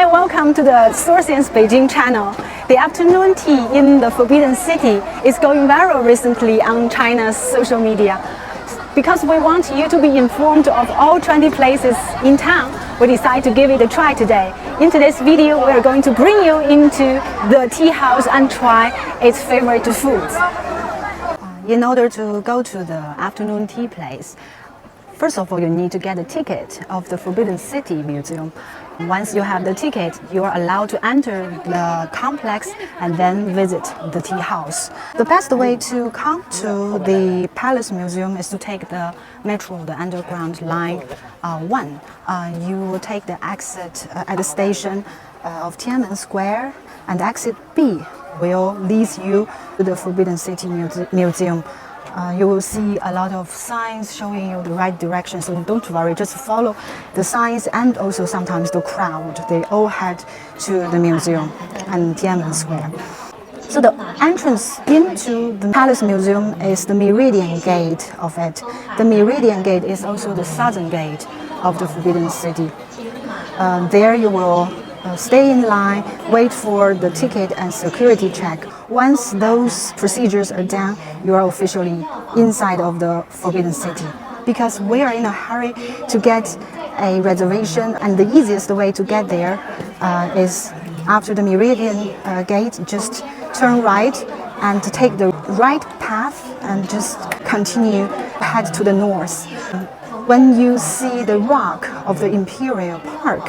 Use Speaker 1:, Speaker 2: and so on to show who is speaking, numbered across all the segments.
Speaker 1: and welcome to the Sourcians Beijing channel. The afternoon tea in the Forbidden City is going viral recently on China's social media. Because we want you to be informed of all trendy places in town, we decided to give it a try today. In today's video, we are going to bring you into the tea house and try its favorite foods. In order to go to the afternoon tea place, first of all, you need to get a ticket of the Forbidden City Museum. Once you have the ticket, you are allowed to enter the complex and then visit the tea house. The best way to come to the Palace Museum is to take the metro, the underground line 1. You will take the exit at the station of Tiananmen Square, and exit B will lead you to the Forbidden City Museum. You will see a lot of signs showing you the right direction, so don't worry, just follow the signs and also sometimes the crowd. They all head to the museum and Tiananmen Square. So the entrance into the Palace Museum is the Meridian Gate of it. The Meridian Gate is also the southern gate of the Forbidden City. There you will stay in line, wait for the ticket and security check. Once those procedures are done, you are officially inside of the Forbidden City. Because we are in a hurry to get a reservation, and the easiest way to get there is after the Meridian Gate, just turn right and take the right path and just continue head to the north. When you see the rock of the Imperial Park,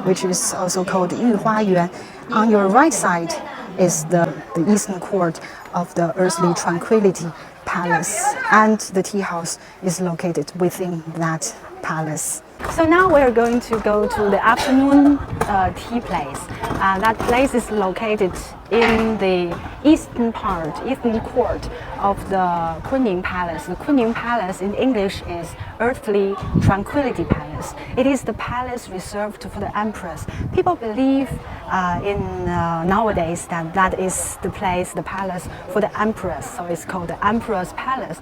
Speaker 1: which is also called Yuan, on your right side is the eastern court of the Earthly Tranquility Palace, and the tea house is located within that palace. So now we're going to go to the afternoon tea place. That place is located in the eastern court of the Kunming Palace. The Kunming Palace in English is Earthly Tranquility Palace. It is the palace reserved for the empress. People believe nowadays that is the place, the palace for the empress. So it's called the Emperor's Palace.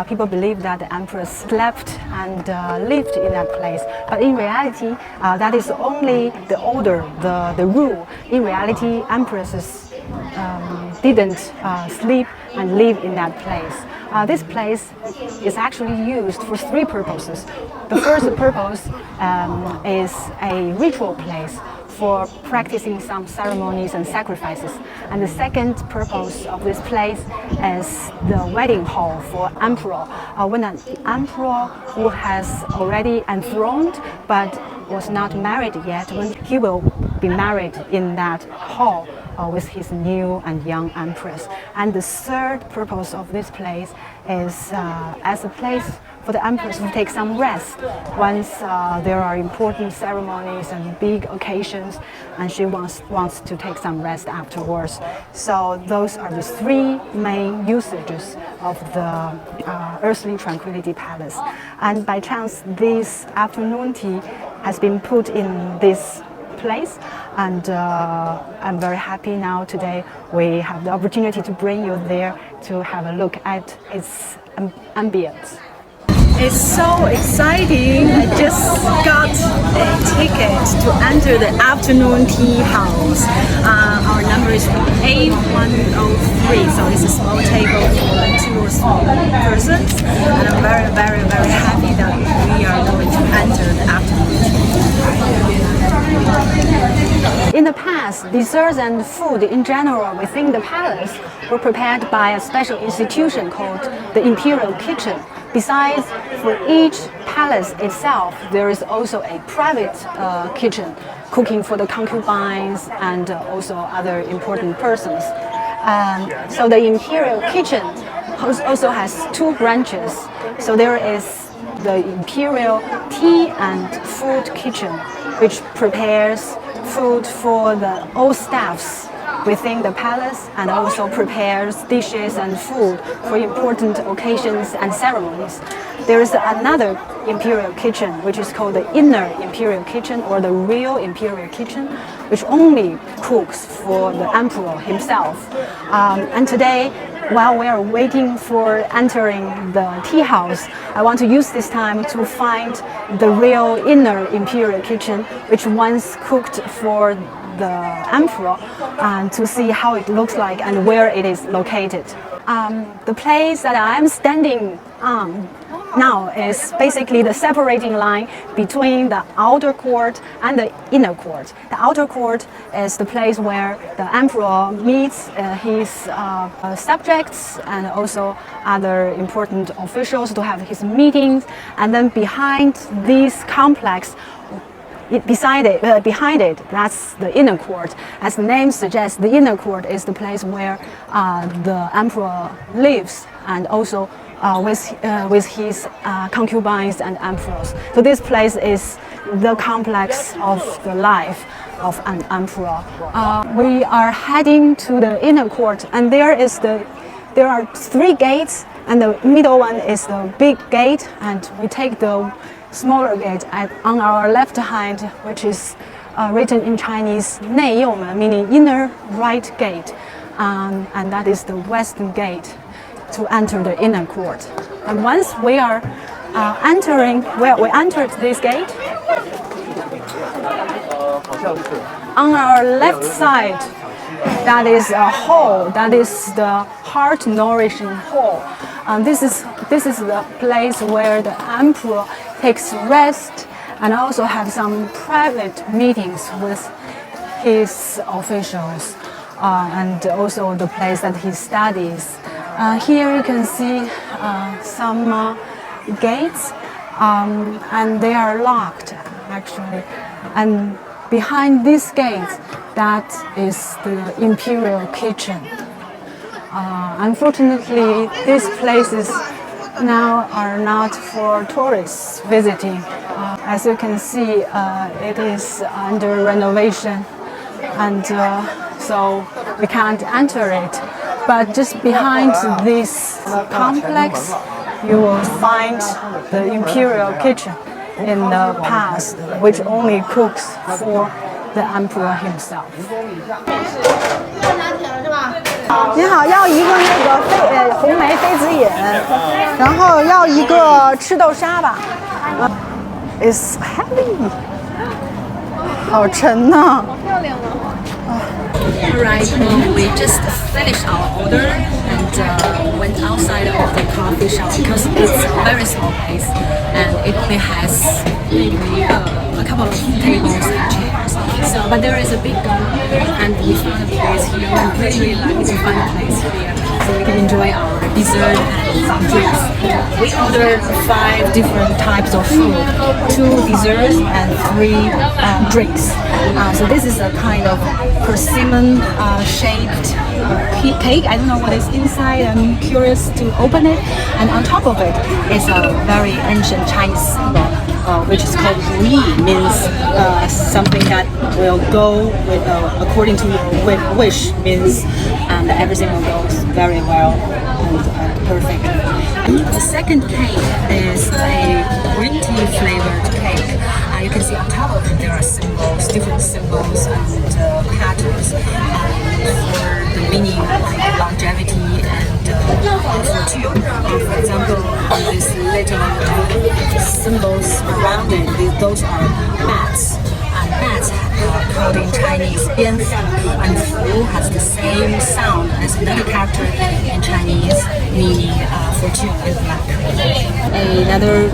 Speaker 1: People believe that the empress slept and lived in that place. But in reality, that is only the order, the rule. In reality, empresses didn't sleep and live in that place. This place is actually used for 3 purposes. The first purpose is a ritual place for practicing some ceremonies and sacrifices. And the second purpose of this place is the wedding hall for emperor. When an emperor who has already enthroned but was not married yet, when he will be married in that hall with his new and young empress. And the third purpose of this place is as a place for the empress to take some rest once there are important ceremonies and big occasions, and she wants to take some rest afterwards. So those are the 3 main usages of the Earthly Tranquility Palace. And by chance, this afternoon tea has been put in this place, and I'm very happy now today we have the opportunity to bring you there to have a look at its ambience. It's so exciting! I just got a ticket to enter the afternoon tea house. Our number is A103, so it's a small table for 2 or 3 persons. And I'm very, very, very happy that we are going to enter the afternoon tea. In the past, desserts and food in general within the palace were prepared by a special institution called the Imperial Kitchen. Besides, for each palace itself, there is also a private kitchen, cooking for the concubines and also other important persons. So the Imperial Kitchen also has 2 branches. So there is the Imperial Tea and Food Kitchen, which prepares food for all staffs within the palace, and also prepares dishes and food for important occasions and ceremonies. There is another Imperial Kitchen, which is called the Inner Imperial Kitchen, or the Real Imperial Kitchen, which only cooks for the emperor himself. And today while we are waiting for entering the tea house, I want to use this time to find the real inner imperial kitchen, which once cooked for the emperor, and to see how it looks like and where it is located. The place that I am standing on now is basically the separating line between the outer court and the inner court. The outer court is the place where the emperor meets his subjects and also other important officials to have his meetings. And then behind this complex, behind it, that's the inner court. As the name suggests, the inner court is the place where the emperor lives, and also with his concubines and emperors. So this place is the complex of the life of an emperor. We are heading to the inner court, and there are 3 gates, and the middle one is the big gate, and we take the smaller gate on our left hand, which is written in Chinese 内右门, meaning inner right gate, and that is the western gate to enter the inner court. And once we are we entered this gate, on our left side, that is a hall, that is the heart nourishing hall. This is the place where the emperor takes rest and also have some private meetings with his officials, and also the place that he studies. Here you can see some gates, and they are locked actually. And behind these gates, that is the imperial kitchen. Unfortunately, these places now are not for tourists visiting. As you can see, it is under renovation, and so we can't enter it. But just behind this complex, you will find the imperial kitchen in the past, which only cooks for the emperor himself.
Speaker 2: 您好，要一个那个红梅妃子饮，然后要一个赤豆沙吧。
Speaker 1: It's heavy. 好沉呐。
Speaker 2: 漂亮了。
Speaker 3: Right, we just finished our order and went outside of the coffee shop because it's a very small place and it only has maybe a couple of tables and chairs. So, but there is a big garden and we found a place here. We're really lucky to find a place here so we can enjoy our dessert and drinks. We ordered 5 different types of food, 2 desserts and 3 drinks. So this is a kind of persimmon shaped cake. I don't know what is inside. I'm curious to open it. And on top of it is a very ancient Chinese symbol, which is called Ru, means something that will go with, according to your wish, means and everything will go very well and perfect. The second cake is a green tea flavored cake. You can see on top of it there are symbols, different symbols and patterns for the meaning like longevity and fortune. For example, these little symbols around it, those are bats. And bats called in Chinese 蝙蝠, and 福 has the same sound as another character in Chinese, meaning fortune and luck. Another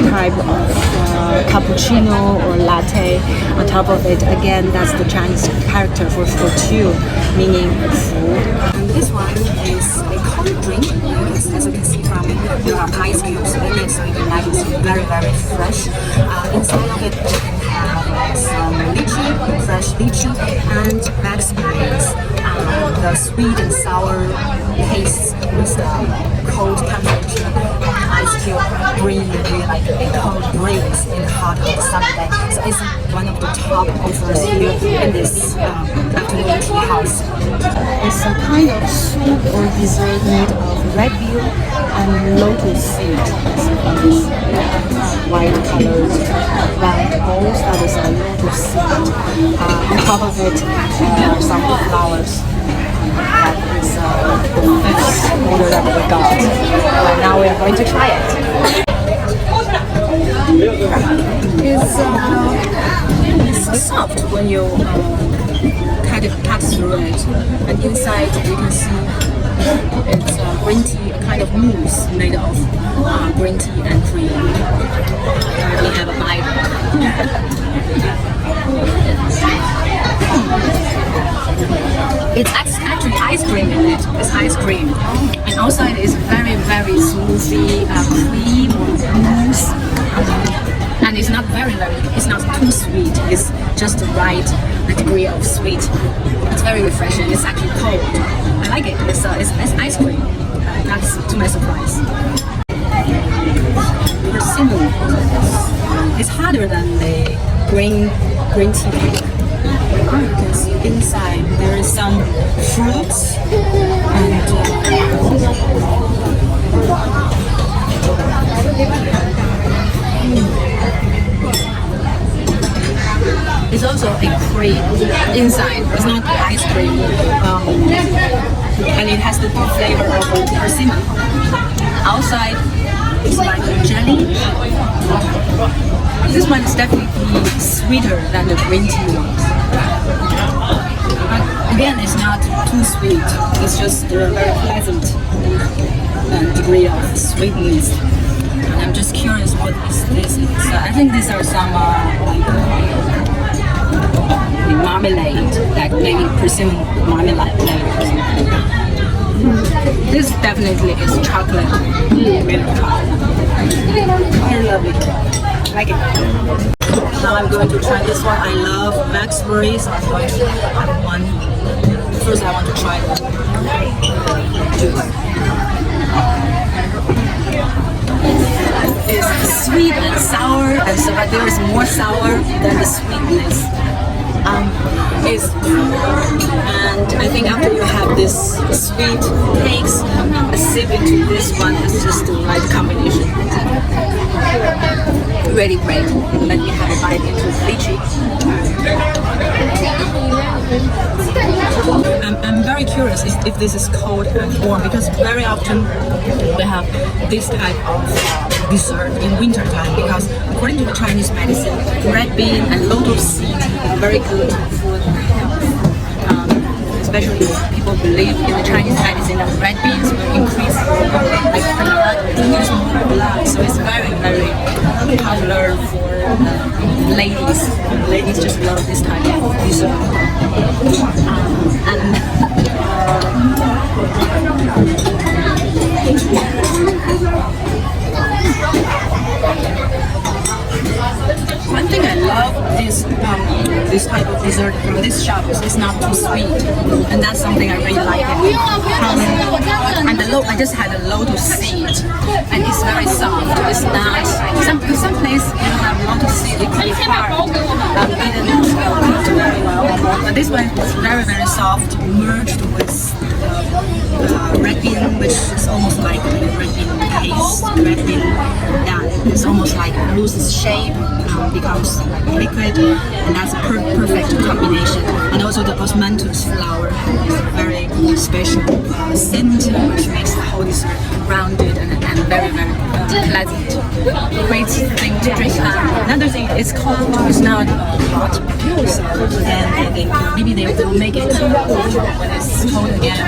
Speaker 3: type of cappuccino or latte. On top of it, again, that's the Chinese character for fortune, meaning 福. And this one is a cold drink. As you can see from there are ice cubes in it, so you can like it's very, very fresh. Inside of it, you can have some lychee, fresh lychee, and raspberries. The sweet and sour taste with cold temperature. Ice cube bring really like a cold breeze in the hot of the summer day. So it's one of the top offers here in this afternoon tea house. It's a kind of soup or dessert made of red bean and lotus seed. These white colored round balls, that is a lotus seed. On top of it are some flowers. That is the fifth order that we got. And now we are going to try it. It's soft when you kind of cut through it, and inside you can see it's green tea, a kind of mousse made of green tea and cream. We have a bite. It's actually ice cream in it. It's ice cream, and outside is very very smoothie cream mousse. And it's not it's not too sweet. It's just the right degree of sweet. It's very refreshing. It's actually cold. I like it. It's ice cream. That's to my surprise. Persimmon. It's harder than the green tea cake. You can see inside there is some fruits and it's also a cream inside. It's not ice cream, and it has the flavor of persimmon. Outside, it's like a jelly. This one is definitely sweeter than the green tea one. But again, it's not too sweet. It's just a very pleasant degree of sweetness. And I'm just curious what this is. I think these are some the marmalade, like maybe persimmon marmalade or something. This definitely is chocolate. Milk chocolate. Very lovely. Like it. Now I'm going to try this one. I love Max berries. I'm going to have one. First I want to try the juice. It's sweet and sour, and so but there is more sour than the sweetness. And I think after you have this sweet taste, a sip into this one is just the right combination. Really great. Let me have a bite into the lychee. I'm very curious if this is cold and warm, because very often we have this type of dessert in winter time, because according to the Chinese medicine, red bean and lotus seed are very good for health. Especially people believe in the Chinese medicine that red beans will increase like produce more blood. So it's very very popular for ladies. Ladies just love this type of dessert. One thing I love this type of dessert from this shop is it's not too sweet, and that's something I really like. And I just had a lotus seed, and it's very soft. It's not some place you have lotus seed, it can be hard, didn't cooked very well. But this one is very very soft, merged with red bean, which is almost like red bean paste, red bean that is almost like loses shape, becomes like liquid, and that's a perfect combination. And also the osmanthus flower has a very special scent, which makes the whole dessert rounded and very very pleasant. Great thing to drink. Another thing, it's cold. It's not hot, so then maybe they will make it when it's cold again.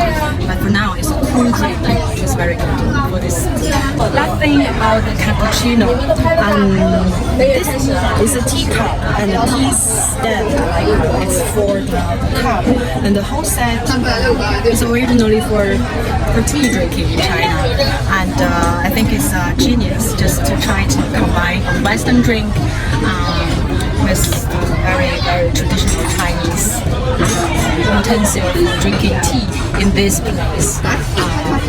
Speaker 3: But for now, it's a cool drink, which is very good for this. Last thing about the cappuccino, this is a teacup and a tea stand. It's for the cup, and the whole set is originally for tea drinking in China. And I think it's genius just to try to combine a Western drink with very very traditional Chinese intensive drinking tea in this place,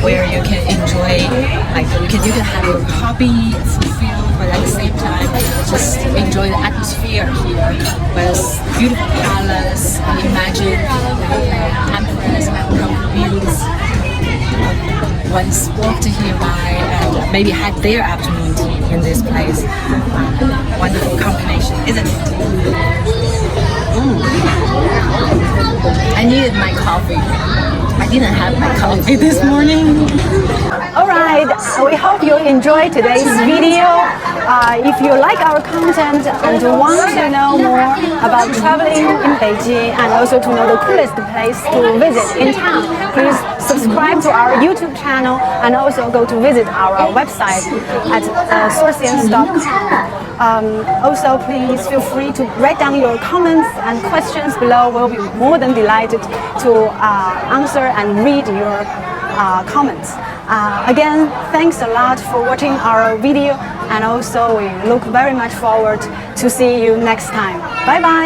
Speaker 3: where you can enjoy, like you can have your hobby fulfilled, but at the same time just enjoy the atmosphere here with beautiful colors. Imagine emperors and views. Once walked here by and maybe had their afternoon tea in this place. Wonderful combination, isn't it? I needed my coffee. I didn't have my coffee this morning.
Speaker 1: Alright, we hope you enjoyed today's video. If you like our content and want to know more about traveling in Beijing and also to know the coolest place to visit in town, please subscribe to our YouTube channel and also go to visit our website at Sourcians.com. Also, please feel free to write down your comments and questions below. We'll be more than delighted to answer and read your comments. Again, thanks a lot for watching our video, and also we look very much forward to see you next time. Bye bye.